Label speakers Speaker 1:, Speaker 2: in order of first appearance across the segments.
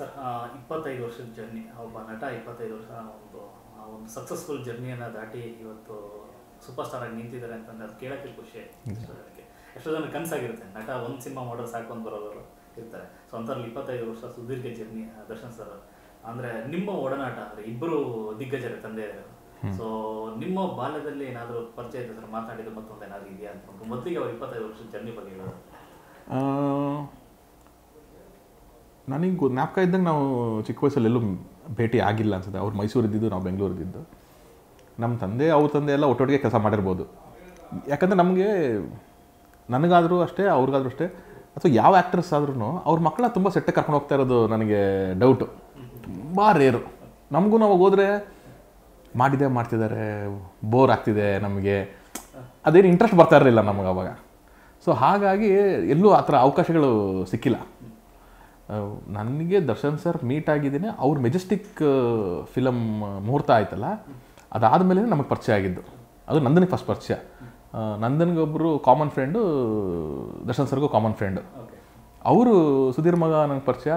Speaker 1: Sir 25 ವರ್ಷದ journey, ಒಬ್ಬ ನಟ 25 ವರ್ಷ ಒಂದು ಸಕ್ಸಸ್ಫುಲ್ ಜರ್ನಿಯನ್ನು ದಾಟಿ ಇವತ್ತು ಸೂಪರ್ ಸ್ಟಾರ್ ಆಗಿ ನಿಂತಿದ್ದಾರೆ ಅಂತಂದ್ರೆ ಅದು ಕೇಳೋಕ್ಕೆ ಖುಷಿ. ಎಷ್ಟೋ ಜನ ಕನಸಾಗಿರುತ್ತೆ ನಟ ಒಂದು ಸಿನಿಮಾ ಮಾಡೋರು ಸಾಕೊಂಡು ಬರೋರು ಇರ್ತಾರೆ. ಸೊ ಅಂಥವ್ರಲ್ಲಿ 25 ವರ್ಷ ಸುದೀರ್ಘ ಜರ್ನಿ ದರ್ಶನ್ ಸರ್. ಅಂದರೆ ನಿಮ್ಮ ಒಡನಾಟ ಅಂದರೆ ಇಬ್ಬರು ದಿಗ್ಗಜರ ತಂದೆ. ಸೊ ನಿಮ್ಮ ಬಾಲ್ಯದಲ್ಲಿ ಏನಾದರೂ ಪರಿಚಯ ಇದೆ ಸರ್, ಮಾತಾಡಿದ್ದು ಮತ್ತೊಂದು ಏನಾದರೂ ಇದೆಯಾ ಅಂತ ಮೊದಲಿಗೆ ಅವ್ರು 25 ವರ್ಷದ ಜರ್ನಿ ಬಗ್ಗೆ ಹೇಳೋದು?
Speaker 2: ನನಗೆ ಜ್ಞಾಪಕ ಇದ್ದಂಗೆ ನಾವು ಚಿಕ್ಕ ವಯಸ್ಸಲ್ಲಿ ಎಲ್ಲೂ ಭೇಟಿ ಆಗಿಲ್ಲ ಅನ್ಸುತ್ತೆ. ಅವ್ರು ಮೈಸೂರು ಇದ್ದಿದ್ದು, ನಾವು ಬೆಂಗಳೂರು ಇದ್ದಿದ್ದು. ನಮ್ಮ ತಂದೆ ಅವ್ರ ತಂದೆ ಎಲ್ಲ ಒಟ್ಟೊಟ್ಟಿಗೆ ಕೆಲಸ ಮಾಡಿರ್ಬೋದು. ಯಾಕಂದರೆ ನಮಗೆ ನನಗಾದರೂ ಅಷ್ಟೇ, ಅವ್ರಿಗಾದ್ರೂ ಅಷ್ಟೇ, ಅಥವಾ ಯಾವ ಆ್ಯಕ್ಟ್ರೆಸ್ ಆದ್ರೂ ಅವ್ರ ಮಕ್ಕಳನ್ನ ತುಂಬ ಸೆಟ್ಟಕ್ಕೆ ಕರ್ಕೊಂಡು ಹೋಗ್ತಾ ಇರೋದು ನನಗೆ ಡೌಟು. ತುಂಬ ರೇರು. ನಮಗೂ ನಾವು ಹೋದರೆ ಮಾಡ್ತಿದ್ದಾರೆ, ಬೋರ್ ಆಗ್ತಿದೆ, ನಮಗೆ ಅದೇನು ಇಂಟ್ರೆಸ್ಟ್ ಬರ್ತಾ ಇರಲಿಲ್ಲ ನಮಗೆ ಅವಾಗ. ಸೊ ಹಾಗಾಗಿ ಎಲ್ಲೂ ಆ ಥರ ಅವಕಾಶಗಳು ಸಿಕ್ಕಿಲ್ಲ. ನನಗೆ ದರ್ಶನ್ ಸರ್ ಮೀಟ್ ಆಗಿದ್ದೀನಿ ಅವ್ರ ಮೆಜೆಸ್ಟಿಕ್ ಫಿಲಮ್ ಮುಹೂರ್ತ ಆಯ್ತಲ್ಲ, ಅದಾದಮೇಲೆ ನಮಗೆ ಪರಿಚಯ ಆಗಿದ್ದು. ಅದು ನಂದನಿಗೆ ಫಸ್ಟ್ ಪರಿಚಯ. ನಂದನಿಗೊಬ್ಬರು ಕಾಮನ್ ಫ್ರೆಂಡು, ದರ್ಶನ್ ಸರ್ಗೂ ಕಾಮನ್ ಫ್ರೆಂಡು. ಅವರು ಸುಧೀರ್ ಮಗ ನನಗೆ ಪರಿಚಯ,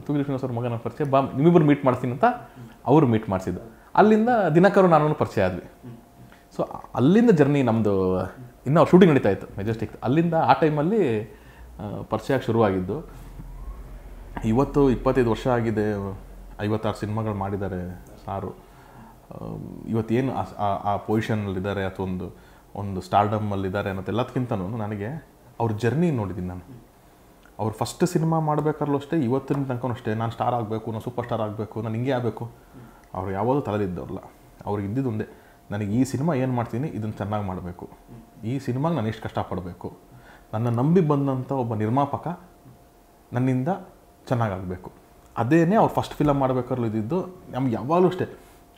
Speaker 2: ತುಗಿಲ್ ಶ್ರೀನಿವಾಸ್ ಅವ್ರ ಮಗ ನನಗೆ ಪರಿಚಯ, ನಿಮ್ಮಿಬ್ಬರು ಮೀಟ್ ಮಾಡ್ತೀನಿ ಅಂತ ಅವರು ಮೀಟ್ ಮಾಡಿಸಿದ್ದು. ಅಲ್ಲಿಂದ ದಿನಕರು ನಾನು ಪರಿಚಯ ಆದ್ವಿ. ಸೊ ಅಲ್ಲಿಂದ ಜರ್ನಿ ನಮ್ಮದು. ಇನ್ನೂ ಅವ್ರು ಶೂಟಿಂಗ್ ನಡೀತಾ ಇತ್ತು ಮೆಜೆಸ್ಟಿಕ್. ಅಲ್ಲಿಂದ ಆ ಟೈಮಲ್ಲಿ ಪರಿಚಯ ಶುರುವಾಗಿದ್ದು. ಇವತ್ತು 25 ವರ್ಷ ಆಗಿದೆ, 56 ಸಿನಿಮಾಗಳು ಮಾಡಿದ್ದಾರೆ ಸಾರು. ಇವತ್ತೇನು ಆ ಪೊಸಿಷನ್ನಲ್ಲಿದ್ದಾರೆ ಅಥವಾ ಒಂದು ಸ್ಟಾರ್ಡಮ್ಮಲ್ಲಿದ್ದಾರೆ ಅನ್ನೋದೆಲ್ಲದಕ್ಕಿಂತನೂ ನನಗೆ ಅವ್ರ ಜರ್ನಿ ನೋಡಿದ್ದೀನಿ ನಾನು. ಅವ್ರು ಫಸ್ಟ್ ಸಿನಿಮಾ ಮಾಡಬೇಕಾದ್ರೂ ಅಷ್ಟೇ, ಇವತ್ತಿನ ತನಕ ಅಷ್ಟೇ, ನಾನು ಸ್ಟಾರ್ ಆಗಬೇಕು, ನಾನು ಸೂಪರ್ ಸ್ಟಾರ್ ಆಗಬೇಕು, ನಾನು ಹಿಂಗೆ ಆಗಬೇಕು. ಅವ್ರು ಯಾವಾಗಲೂ ತಲೆದಿದ್ದವ್ರಲ್ಲ. ಅವ್ರಿಗೆ ಇದ್ದಿದ್ದು ಒಂದೇ, ನನಗೆ ಈ ಸಿನಿಮಾ ಏನು ಮಾಡ್ತೀನಿ ಇದನ್ನು ಚೆನ್ನಾಗಿ ಮಾಡಬೇಕು, ಈ ಸಿನಿಮಾಗೆ ನಾನು ಎಷ್ಟು ಕಷ್ಟಪಡಬೇಕು, ನನ್ನ ನಂಬಿ ಬಂದಂಥ ಒಬ್ಬ ನಿರ್ಮಾಪಕ ನನ್ನಿಂದ ಚೆನ್ನಾಗಾಗಬೇಕು. ಅದೇನೇ ಅವ್ರು ಫಸ್ಟ್ ಫಿಲಮ್ ಮಾಡಬೇಕಾದ್ರೂ ಇದ್ದಿದ್ದು. ನಮ್ಗೆ ಯಾವಾಗಲೂ ಅಷ್ಟೇ,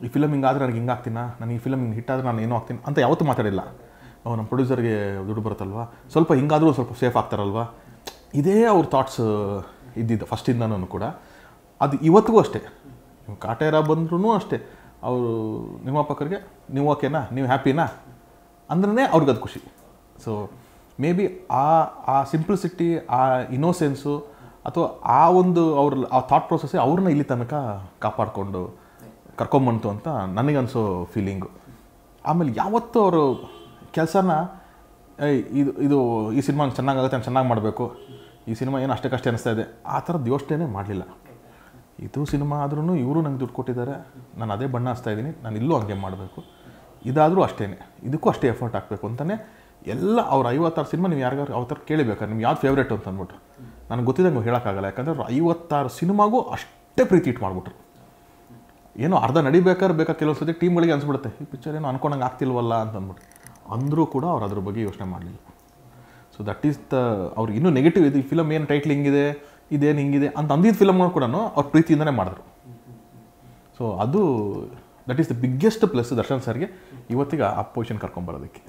Speaker 2: ಈ ಫಿಲಮ್ ಹಿಂಗಾದ್ರೆ ನನಗೆ ಹಿಂಗೆ ಆಗ್ತೀನ, ನಾನು ಈ ಫಿಲಮ್ ಹಿಂಗೆ ಹಿಟ್ಟಾದ್ರೆ ನಾನು ಏನೋ ಆಗ್ತೀನಿ ಅಂತ ಯಾವತ್ತೂ ಮಾತಾಡಿಲ್ಲ. ನಮ್ಮ ಪ್ರೊಡ್ಯೂಸರ್ಗೆ ದುಡ್ಡು ಬರುತ್ತಲ್ವ, ಸ್ವಲ್ಪ ಹಿಂಗಾದರೂ ಸ್ವಲ್ಪ ಸೇಫ್ ಆಗ್ತಾರಲ್ವ, ಇದೇ ಅವ್ರ ಥಾಟ್ಸ್ ಇದ್ದಿದ್ದು ಫಸ್ಟಿಂದನೂ ಕೂಡ. ಅದು ಇವತ್ತಿಗೂ ಅಷ್ಟೇ. ಕಾಟೇರ ಬಂದ್ರೂ ಅಷ್ಟೇ, ಅವರು ನಿರ್ಮಾಪಕರಿಗೆ ನೀವು ಓಕೆನಾ, ನೀವು ಹ್ಯಾಪಿನಾ ಅಂದ್ರೆ ಅವ್ರಿಗೆ ಅದು ಖುಷಿ. ಸೊ ಮೇ ಬಿ ಆ ಸಿಂಪ್ಲಿಸಿಟಿ, ಆ ಇನ್ನೋಸೆನ್ಸು ಅಥವಾ ಆ ಒಂದು ಆ ಥಾಟ್ ಪ್ರೊಸೆಸ್ಸೇ ಅವ್ರನ್ನ ಇಲ್ಲಿ ತನಕ ಕಾಪಾಡಿಕೊಂಡು ಕರ್ಕೊಂಬಂತು ಅಂತ ನನಗನ್ಸೋ ಫೀಲಿಂಗು. ಆಮೇಲೆ ಯಾವತ್ತೂ ಅವರು ಕೆಲಸನ ಇದು ಈ ಸಿನಿಮಾ ಚೆನ್ನಾಗಾಗುತ್ತೆ, ನಾನು ಚೆನ್ನಾಗಿ ಮಾಡಬೇಕು, ಈ ಸಿನಿಮಾ ಏನು ಅಷ್ಟಕ್ಕಷ್ಟೇ ಅನ್ನಿಸ್ತಾ ಇದೆ, ಆ ಥರದ್ದು ಯೋಚನೆ ಮಾಡಲಿಲ್ಲ. ಇದು ಸಿನಿಮಾ ಆದ್ರೂ ಇವರು ನಂಗೆ ದುಡ್ಡು ಕೊಟ್ಟಿದ್ದಾರೆ, ನಾನು ಅದೇ ಬಣ್ಣ ಹಚ್ತಾ ಇದ್ದೀನಿ, ನಾನು ಇಲ್ಲೂ ಹಂಗೆ ಮಾಡಬೇಕು, ಇದಾದರೂ ಅಷ್ಟೇ, ಇದಕ್ಕೂ ಅಷ್ಟೇ ಎಫರ್ಟ್ ಹಾಕಬೇಕು ಅಂತಲೇ ಎಲ್ಲ ಅವ್ರು 56 ಸಿನಿಮಾ ನೀವು ಯಾರಿಗಾರು ಅವ್ರ ಥರ ಕೇಳಿಬೇಕಾದ್ರೆ ನಿಮ್ಗೆ ಯಾವ್ದು ಫೇವ್ರೇಟ್ ಅಂತ ಅಂದ್ಬಿಟ್ಟು ನನಗೆ ಗೊತ್ತಿದ್ದಂಗೆ ಹೇಳೋಕ್ಕಾಗಲ್ಲ. ಯಾಕಂದರೆ ಅವ್ರು 56 ಸಿನಿಮಾಗೂ ಅಷ್ಟೇ ಪ್ರೀತಿ ಇಟ್ಟು ಮಾಡಿಬಿಟ್ರು. ಏನೋ ಅರ್ಧ ನಡಿಬೇಕಾದ್ರೆ ಕೆಲವೊಂದು ಸತಿ ಟೀಮ್ಗಳಿಗೆ ಅನ್ಸ್ಬಿಡುತ್ತೆ, ಈ ಪಿಕ್ಚರ್ ಏನೋ ಅನ್ಕೊಂಡಂಗೆ ಆಗ್ತಿಲ್ವಲ್ಲ ಅಂತ ಅಂದ್ಬಿಟ್ಟು. ಅಂದರೂ ಕೂಡ ಅವ್ರು ಅದ್ರ ಬಗ್ಗೆ ಯೋಚನೆ ಮಾಡಲಿಲ್ಲ. ಸೊ ದಟ್ ಈಸ್ ಅವ್ರಿಗೆ ಇನ್ನೂ ನೆಗೆಟಿವ್ ಇದು, ಈ ಫಿಲಮ್ ಏನು ಟೈಟ್ಲ್ ಹಿಂಗಿದೆ, ಇದೇನು ಹಿಂಗಿದೆ ಅಂತ ಅಂದಿದ್ದ ಫಿಲಮ್ಗಳು ಕೂಡ ಅವ್ರು ಪ್ರೀತಿಯಿಂದನೇ ಮಾಡಿದ್ರು. ಸೊ ಅದು that is the biggest plus Darshan ಸರ್ಗೆ ಇವತ್ತಿಗೆ ಆ ಪೊಸಿಷನ್ ಕರ್ಕೊಂಬರೋದಕ್ಕೆ.